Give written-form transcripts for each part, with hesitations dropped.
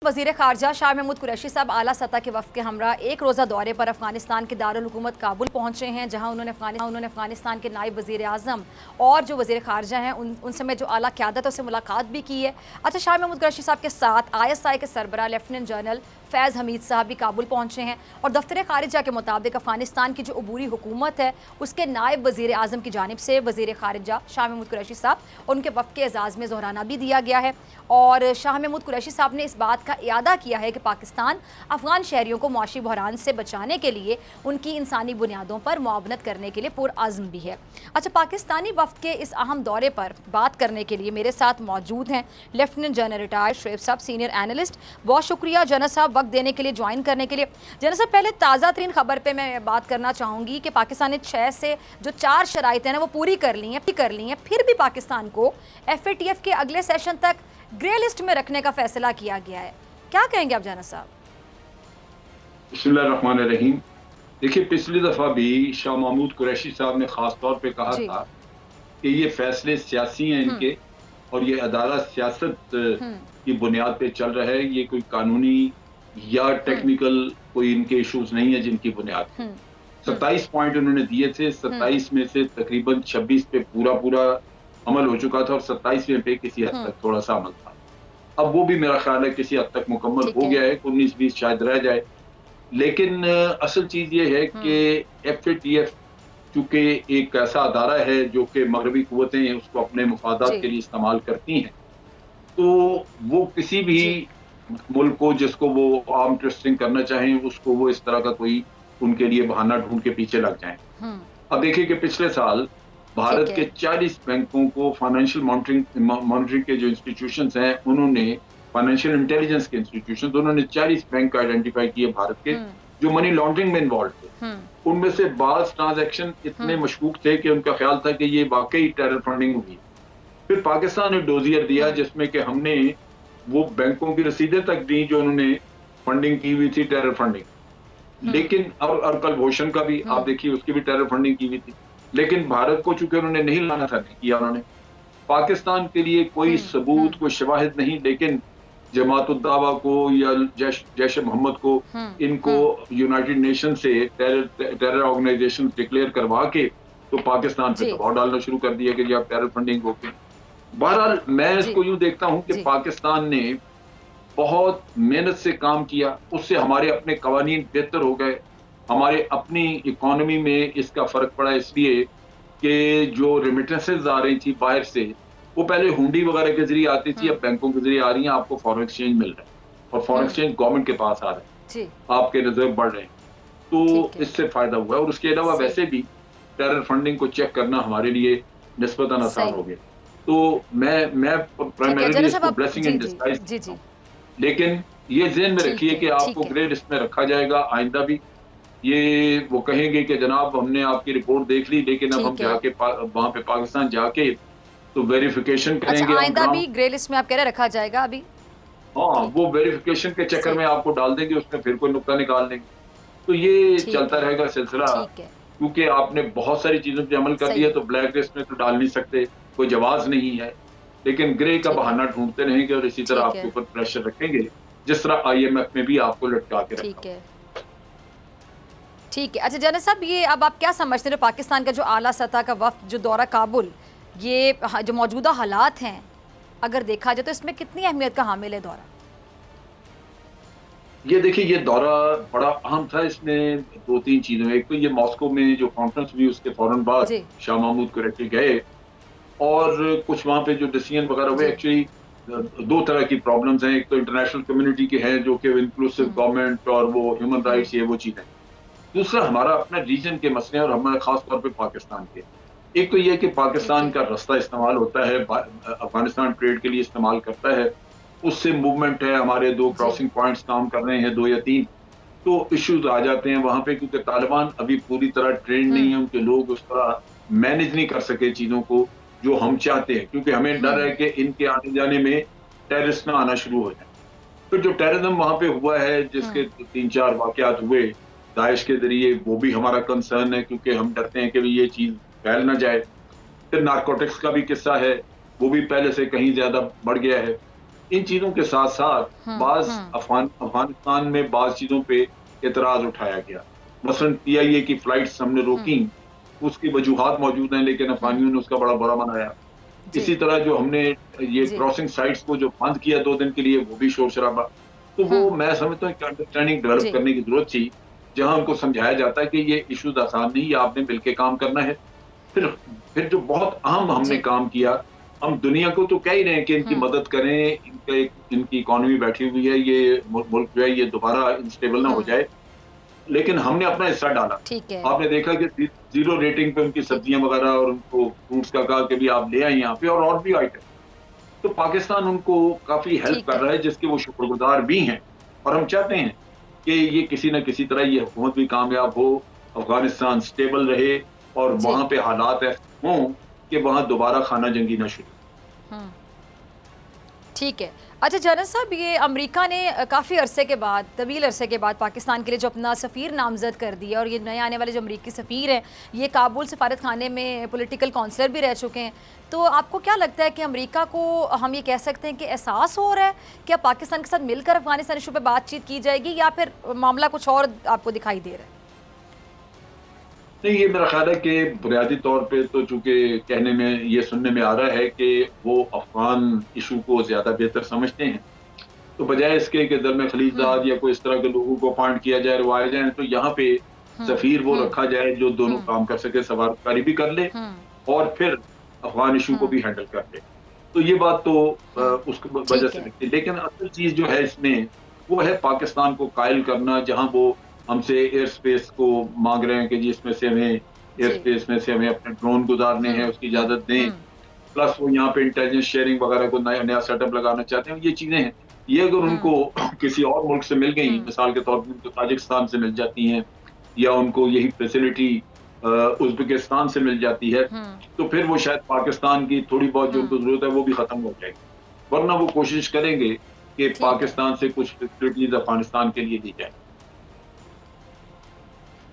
वज़ीर ख़ारजा शाह महमूद कुरैशी साहब आला सतह के वफ़द के हमरा एक रोज़ा दौरे पर अफ़गानिस्तान के दारुल हुकूमत काबुल पहुँचे हैं, जहाँ उन्होंने अफ़गानिस्तान के नायब वज़ीर आज़म और जो वज़ीर ख़ारजा हैं उनसे में जो आला क़यादत है उससे मुलाकात भी की है। अच्छा, शाह महमूद कुरैशी साहब के साथ ISI के सरबराह लेफ्टिनेंट जनरल फैज़ हमीद साहब भी काबुल पहुँचे हैं और दफ्तर ख़ारिजा के मुताबिक अफ़गानिस्तान की जो अबूरी हुकूमत है उसके नायब वज़ीर आज़म की जानिब से वज़ीर ख़ारिजा शाह महमूद कुरैशी साहब और उनके वफ़द के एजाज़ में ज़ोहराना भी दिया गया है। और शाह महमूद कुरैशी साहब ने इस बात का इयादा किया है कि पाकिस्तान अफगान शहरियों को मुआशी बहरान से बचाने के लिए उनकी इंसानी बुनियादों पर मुआवनत करने के लिए पुरअज़्म भी है। अच्छा, पाकिस्तानी वफ़द के इस अहम दौरे पर बात करने के लिए मेरे साथ मौजूद हैं लेफ्टिनेंट जनरल रिटायर्ड शुएब साहब, सीनियर एनालिस्ट। बहुत शुक्रिया जनरल साहब वक्त देने के लिए, ज्वाइन करने के लिए। जनरल साहब, पहले ताज़ा तरीन खबर पर मैं बात करना चाहूँगी कि पाकिस्तान ने 6 से जो 4 शराइत हैं ना वो पूरी कर ली हैं, फिर भी पाकिस्तान को FATF के अगले सेशन तक ग्रे लिस्ट में रखने का फैसला किया गया है। क्या कहेंगे आप जनरल साहब? बिस्मिल्लाहिर्रहमानिर्रहीम। देखिए, पिछली दफा भी शाह महमूद कुरैशी साहब ने खास तौर पे कहा था कि ये फैसले सियासी हैं इनके, और ये अदारा सियासत की बुनियाद पे चल रहा है। ये कोई कानूनी या टेक्निकल कोई इनके इश्यूज नहीं है जिनकी बुनियाद 27 पॉइंट उन्होंने दिए थे। 27 में से तकरीबन 26 पे पूरा अमल हो चुका था और 27वें पे किसी हद तक थोड़ा सा अमल था। अब वो भी मेरा ख्याल है किसी हद तक मुकम्मल हो गया है, 19-20 शायद रह जाए। लेकिन असल चीज ये है कि FATF चूंकि एक ऐसा अदारा है जो कि मगरबी कुव्वतें उसको अपने मुफादात के लिए इस्तेमाल करती हैं, तो वो किसी भी मुल्क को जिसको वो आर्म ट्विस्टिंग करना चाहें उसको वो इस तरह का कोई उनके लिए बहाना ढूंढ के पीछे लग जाएं। अब देखिए कि पिछले साल भारत के 40 बैंकों को फाइनेंशियल मॉनिटरिंग के जो इंस्टीट्यूशंस हैं उन्होंने, फाइनेंशियल इंटेलिजेंस के इंस्टीट्यूशंस, उन्होंने 40 बैंक आइडेंटिफाई किए भारत के जो मनी लॉन्ड्रिंग में इन्वॉल्व थे। उनमें से बाज़ ट्रांजैक्शन इतने मशकूक थे कि उनका ख्याल था कि ये वाकई टेरर फंडिंग हुई। फिर पाकिस्तान ने डोजियर दिया जिसमें कि हमने वो बैंकों की रसीदें तक दी जो उन्होंने फंडिंग की हुई थी, टेरर फंडिंग। लेकिन और कलभूषण का भी आप देखिए, उसकी भी टेरर फंडिंग की हुई थी। लेकिन भारत को चूंकि उन्होंने नहीं लाना था, नहीं किया उन्होंने। पाकिस्तान के लिए कोई सबूत, कोई शवाहिद नहीं, लेकिन जमात-उद-दावा को या जैश-ए-मोहम्मद को, इनको यूनाइटेड नेशन से टेरर ऑर्गेनाइजेशन डिक्लेयर करवा के तो पाकिस्तान पे दबाव डालना शुरू कर दिया कि जी आप टेरर फंडिंग हो गई। बहरहाल मैं इसको यूं देखता हूं कि पाकिस्तान ने बहुत मेहनत से काम किया, उससे हमारे अपने कवानीन बेहतर हो गए। हमारे अपनी इकोनॉमी में इसका फर्क पड़ा इसलिए कि जो रेमिटेंसेज आ रही थी बाहर से, वो पहले हुंडी वगैरह के जरिए आती थी, अब बैंकों के जरिए आ रही हैं। आपको फॉरेन एक्सचेंज मिल रहा है और फॉरेन एक्सचेंज गवर्नमेंट के पास आ रहा है, आपके रिजर्व बढ़ रहे हैं, तो इससे फायदा हुआ है। और उसके अलावा वैसे भी टेरर फंडिंग को चेक करना हमारे लिए निस्बतन आसान हो गया। तो मैं प्राइमरीली इसको ब्लेसिंग इन डिस्गाइज, लेकिन ये ज़हन में रखिए कि आपको ग्रे लिस्ट में रखा जाएगा आइंदा भी। ये वो कहेंगे कि जनाब हमने आपकी रिपोर्ट देख ली, लेकिन अब हम जाके वहां पे पाकिस्तान जाके तो वेरिफिकेशन करेंगे। अच्छा, आइंदा भी ग्रे लिस्ट में आप कह रहे रखा जाएगा अभी? हाँ, वो वेरिफिकेशन के चक्कर में आपको डाल देंगे, उसमें फिर कोई नुक्ता निकाल देंगे। तो ये चलता रहेगा सिलसिला, क्योंकि आपने बहुत सारी चीजों पर अमल कर दिया तो ब्लैक लिस्ट में तो डाल नहीं सकते, कोई जवाब नहीं है। लेकिन ग्रे का बहाना ढूंढते रहेंगे और इसी तरह आपके ऊपर प्रेशर रखेंगे, जिस तरह IMF में भी आपको लटका के रखा। ठीक है। अच्छा जनरल साहब, ये अब आप क्या समझते हैं पाकिस्तान का जो आला सतह का वफ्द जो दौरा काबुल, ये जो मौजूदा हालात हैं अगर देखा जाए तो इसमें कितनी अहमियत का हामिल है दौरा? ये देखिए, ये दौरा बड़ा अहम था। इसमें 2-3 चीजें, एक तो ये मॉस्को में जो कॉन्फ्रेंस हुई उसके फौरन बाद शाह महमूद कुरैशी गए और कुछ वहां पे जो डिसीजन वगैरह हुए, एक्चुअली 2 तरह की प्रॉब्लम्स हैं। एक तो इंटरनेशनल कम्युनिटी के हैं जो कि इंक्लूसिव गवर्नमेंट और वो ह्यूमन राइट्स, ये वो चीजें। दूसरा हमारा अपना रीजन के मसले और हमारे खास तौर पे पाकिस्तान के। एक तो यह कि पाकिस्तान का रास्ता इस्तेमाल होता है, अफगानिस्तान ट्रेड के लिए इस्तेमाल करता है, उससे मूवमेंट है, हमारे 2 क्रॉसिंग पॉइंट्स काम कर रहे हैं, 2 या 3, तो इश्यूज आ जाते हैं वहां पे, क्योंकि तालिबान अभी पूरी तरह ट्रेंड नहीं है, उनके लोग उस तरह मैनेज नहीं कर सके चीजों को जो हम चाहते हैं, क्योंकि हमें डर है कि इनके आने जाने में टेररिस्ट ना आना शुरू हो जाए। फिर जो टेररिज्म वहां पे हुआ है, जिसके 3-4 वाकयात हुए दाइश के जरिए, वो भी हमारा कंसर्न है, क्योंकि हम डरते हैं कि ये चीज फैल ना जाए। फिर नारकोटिक्स का भी किस्सा है, वो भी पहले से कहीं ज्यादा बढ़ गया है। इन चीजों के साथ साथ बाज अफगानिस्तान में बाज चीजों पे एतराज उठाया गया। मसलन PIA की फ्लाइट्स हमने रोकी, उसकी वजूहात मौजूद हैं, लेकिन अफगानियों ने उसका बड़ा बुरा मनाया। इसी तरह जो हमने ये क्रॉसिंग साइट्स को जो बंद किया 2 दिन के लिए, वो भी शोर शराबा। तो वो मैं समझता हूँ कि अंडरस्टैंडिंग डेवलप करने की जरूरत थी, जहां उनको समझाया जाता है कि ये इश्यूज आसान नहीं, आपने मिलकर काम करना है। फिर जो बहुत अहम हमने काम किया, हम दुनिया को तो कह ही रहे हैं कि इनकी मदद करें, इनकी इकोनॉमी बैठी हुई है, ये मुल्क जो है ये दोबारा इंस्टेबल ना हो जाए, लेकिन हमने अपना हिस्सा डाला। आपने देखा कि 0 रेटिंग पे उनकी सब्जियां वगैरह और उनको फ्रूट्स का कहा कि भी आप ले आए यहाँ पे, और भी आइटम। तो पाकिस्तान उनको काफी हेल्प कर रहा है, जिसके वो शुक्रगुजार भी हैं, और हम चाहते हैं कि ये किसी न किसी तरह ये हुकूमत भी कामयाब हो, अफगानिस्तान स्टेबल रहे और वहां पे हालात ऐसे हों कि वहां दोबारा खाना जंगी न शुरू। ठीक है। अच्छा जनरल साहब, ये अमेरिका ने काफ़ी अरसे के बाद, तवील अरसे के बाद पाकिस्तान के लिए जो अपना सफ़ीर नामज़द कर दिया, और ये नए आने वाले जो अमेरिकी सफ़ीर हैं ये काबुल सफारत खाने में पॉलिटिकल काउंसलर भी रह चुके हैं। तो आपको क्या लगता है कि अमेरिका को हम ये कह सकते हैं कि एहसास हो रहा है कि अब पाकिस्तान के साथ मिलकर अफगानिस्तान इशू पर बातचीत की जाएगी, या फिर मामला कुछ और आपको दिखाई दे रहा है? नहीं, ये मेरा ख्याल है कि बुनियादी तौर पे तो चूंकि कहने में ये सुनने में आ रहा है कि वो अफगान इशू को ज्यादा बेहतर समझते हैं, तो बजाय इसके कि दर में खलीजदाद या कोई इस तरह के लोगों को अपॉइंट किया जाए, वो आए जाए, तो यहाँ पे सफीर वो रखा जाए जो दोनों काम कर सके, सवारकारी भी कर ले और फिर अफगान इशू को भी हैंडल कर ले। तो ये बात तो उसकी वजह से लगती है, लेकिन असल चीज जो है इसमें वो है पाकिस्तान को कायल करना, जहां वो हमसे एयर स्पेस को मांग रहे हैं कि जी इसमें से हमें एयर स्पेस में से हमें अपने ड्रोन गुजारने हैं, उसकी इजाजत दें, प्लस वो यहाँ पे इंटेलिजेंस शेयरिंग वगैरह को नया सेटअप लगाना चाहते हैं। ये चीजें हैं, ये अगर उनको किसी और मुल्क से मिल गई, मिसाल के तौर पर उनको ताजिकिस्तान से मिल जाती हैं, या उनको यही फैसिलिटी उज्बेकिस्तान से मिल जाती है, तो फिर वो शायद पाकिस्तान की थोड़ी बहुत जो उनको जरूरत है वो भी खत्म हो जाएगी। वरना वो कोशिश करेंगे कि पाकिस्तान से कुछ फैसिलिटीज अफगानिस्तान के लिए दी जाए।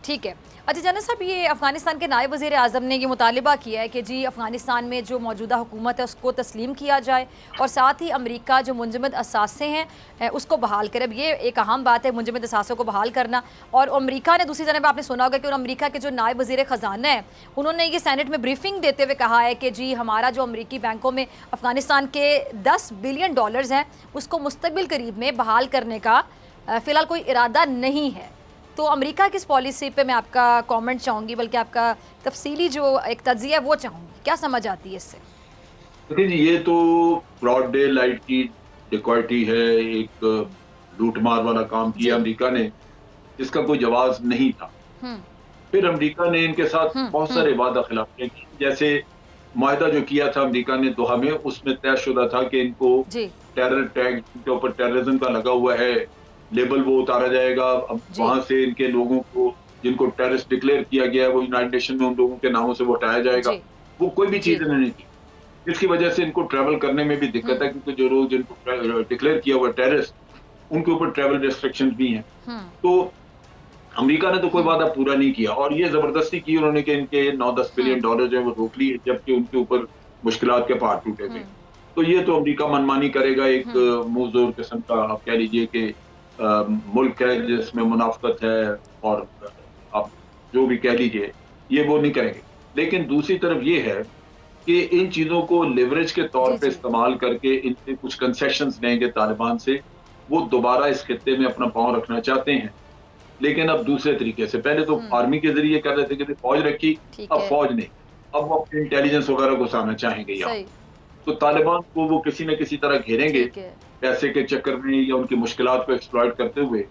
ठीक है। अच्छा जनरल साहब, ये अफगानिस्तान के नायब वज़ीर आज़म ने ये मुतालिबा किया है कि जी अफगानिस्तान में जो मौजूदा हुकूमत है उसको तस्लीम किया जाए, और साथ ही अमेरिका जो मुंजमद असासे हैं उसको बहाल करे। अब ये एक अहम बात है, मुंजमद असासों को बहाल करना। और अमेरिका ने दूसरी तरफ आपने सुना होगा कि अमेरिका के जो नायब वज़ीर ख़जाना है उन्होंने ये सेनेट में ब्रीफिंग देते हुए कहा है कि जी हमारा जो अमरीकी बैंकों में अफगानिस्तान के $10 बिलियन हैं उसको मुस्तक़बिल करीब में बहाल करने का फ़िलहाल कोई इरादा नहीं है। तो अमेरिका की इस पॉलिसी पे मैं आपका कमेंट चाहूँगी, बल्कि आपका तफसीली जो एक तज्ज़िया वो चाहूँगी, क्या समझ आती है इससे? देखिए जी, ये तो ब्रॉड डे लाइट की डिकॉइटी है, एक लूटमार वाला काम किया अमेरिका ने, जिसका कोई जवाब नहीं था। फिर अमेरिका ने इनके साथ बहुत सारे वादा खिलाफियां की, जैसे मुआहदा जो किया था अमेरिका ने दोहा में, उसमें तयशुदा था कि इनको टेरर टैग के ऊपर टेररिज्म का लगा हुआ है लेबल वो उतारा जाएगा। अब वहां से इनके लोगों को जिनको टेररिस्ट डिक्लेयर किया गया है वो यूनाइटेड नेशन में उन लोगों के नामों से वो हटाया जाएगा। वो कोई भी चीज इन्होंने नहीं की, इसकी वजह से इनको ट्रैवल करने में भी दिक्कत है, क्योंकि जो लोग जिनको डिक्लेयर किया हुआ टेररिस्ट उनके ऊपर ट्रैवल रेस्ट्रिक्शंस भी हैं। तो अमेरिका ने तो कोई वादा पूरा नहीं किया, और ये जबरदस्ती की उन्होंने कि इनके $9-10 बिलियन जो है वो रोक लिए, जबकि उनके ऊपर मुश्किलात के पहाड़ टूटे थे। तो ये तो अमेरिका मनमानी करेगा, एक मुंह जोर किस्म का आप कह लीजिए कि मुल्क है जिसमें मुनाफकत है, और आप जो भी कह लीजिए, ये वो नहीं करेंगे। लेकिन दूसरी तरफ ये है कि इन चीजों को लेवरेज के तौर पे इस्तेमाल करके इनसे कुछ कंसेशंस लेंगे तालिबान से, वो दोबारा इस खित्ते में अपना पांव रखना चाहते हैं, लेकिन अब दूसरे तरीके से। पहले तो आर्मी के जरिए कर रहे थे कि फौज रखी, अब फौज नहीं, अब वो इंटेलिजेंस वगैरह घुसाना चाहेंगे यहाँ। तो तालिबान को वो किसी न किसी तरह घेरेंगे पैसे के चक्कर में या उनकी मुश्किलात को एक्सप्लॉइट करते हुए,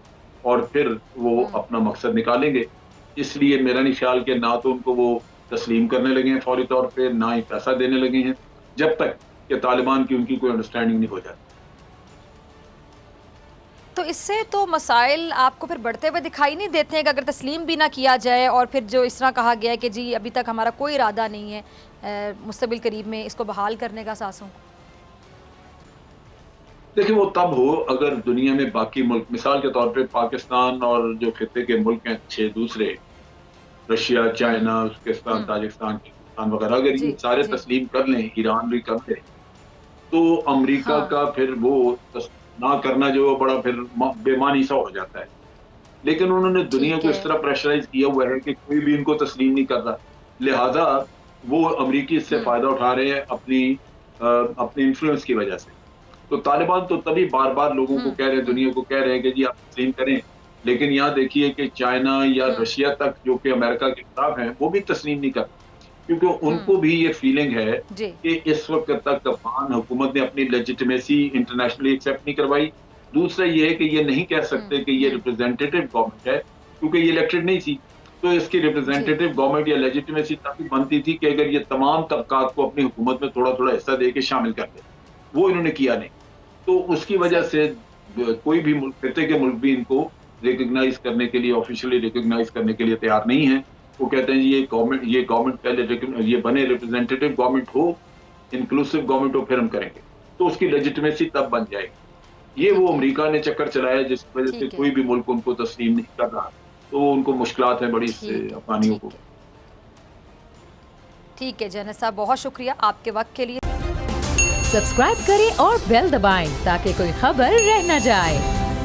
और फिर वो अपना मकसद निकालेंगे। इसलिए मेरा नहीं ख्याल कि ना तो उनको वो तस्लीम करने लगे हैं फौरी तौर पे, ना ही पैसा देने लगे हैं, जब तक कि तालिबान की उनकी कोई अंडरस्टैंडिंग नहीं हो जाती। तो इससे तो मसाइल आपको फिर बढ़ते हुए दिखाई नहीं देते हैं कि अगर तस्लीम भी ना किया जाए, और फिर जो इस तरह कहा गया है कि जी अभी तक हमारा कोई इरादा नहीं है मुस्तबिल करीब में इसको बहाल करने का सासों को? देखिए, वो तब हो अगर दुनिया में बाकी मुल्क, मिसाल के तौर पे पाकिस्तान और जो खित्ते के मुल्क हैं 6 दूसरे, Russia, China, Uzbekistan, Tajikistan, Kyrgyzstan वगैरह, अगर ये सारे तस्लीम कर लें, ईरान भी कर ले, तो अमेरिका हाँ। का फिर वो ना करना जो है बड़ा फिर बेमानी सा हो जाता है। लेकिन उन्होंने दुनिया ठीक को इस है। तरह प्रेशराइज़ किया हुआ है कि कोई भी इनको तस्लीम नहीं कर रहा। लिहाज़ा वो अमेरिकी इससे हुँ, फ़ायदा उठा रहे हैं अपने इन्फ्लुएंस की वजह से। तो तालिबान तो तभी बार-बार लोगों को हुँ, कह रहे हैं, हुँ, दुनिया को कह रहे हैं कि जी आप तस्लीम करें। लेकिन यहाँ देखिए कि चाइना या हुँ, रशिया तक जो कि अमेरिका के खिलाफ हैं, वो भी तस्लीम नहीं कर रहे। क्योंकि हुँ, उनको भी ये फीलिंग है जी, कि इस वक़्त तक अफ़गान हुकूमत ने अपनी लेजिटिमेसी इंटरनेशनली एक्सेप्ट नहीं करवाई। दूसरा ये है कि ये नहीं कह हुँ, सकते कि ये हुँ, रिप्रेजेंटेटिव गवर्नमेंट है, क्योंकि ये इलेक्टेड नहीं थी। तो इसकी जी, रिप्रेजेंटेटिव गवर्नमेंट या लेजिटिमेसी तभी बनती थी कि अगर ये तमाम तबकात को अपनी हुकूमत में थोड़ा-थोड़ा हिस्सा दे के शामिल कर ले। वो इन्होंने किया नहीं। तो उसकी वजह सही, से कोई भी मुल्क, खित्ते के मुल्क भी इनको रिकॉग्नाइज़ करने के लिए, ऑफ़िशियली रिकॉग्नाइज़ करने के लिए तैयार नहीं हैं। वो कहते हैं जी ये गवर्नमेंट पहले ये बने, रिप्रेजेंटेटिव गवर्नमेंट हो, इंक्लूसिव गवर्नमेंट हो, फिर हम करेंगे। तो उसकी लेजिटिमेसी तब बन जाएगी। ये वो ठीक है, अमेरिका ने चक्कर चलाया जिसकी वजह से ठीक है, कोई भी मुल्क उनको तस्लीम नहीं कर रहा। तो उनको मुश्किलात हैं बड़ी इससे ठीक है, अफ़गानियों को। ठीक है। ठीक है जैनब साहब, बहुत शुक्रिया आपके वक़्त के लिए। सब्सक्राइब करें और बेल दबाएं ताकि कोई खबर रह न जाए।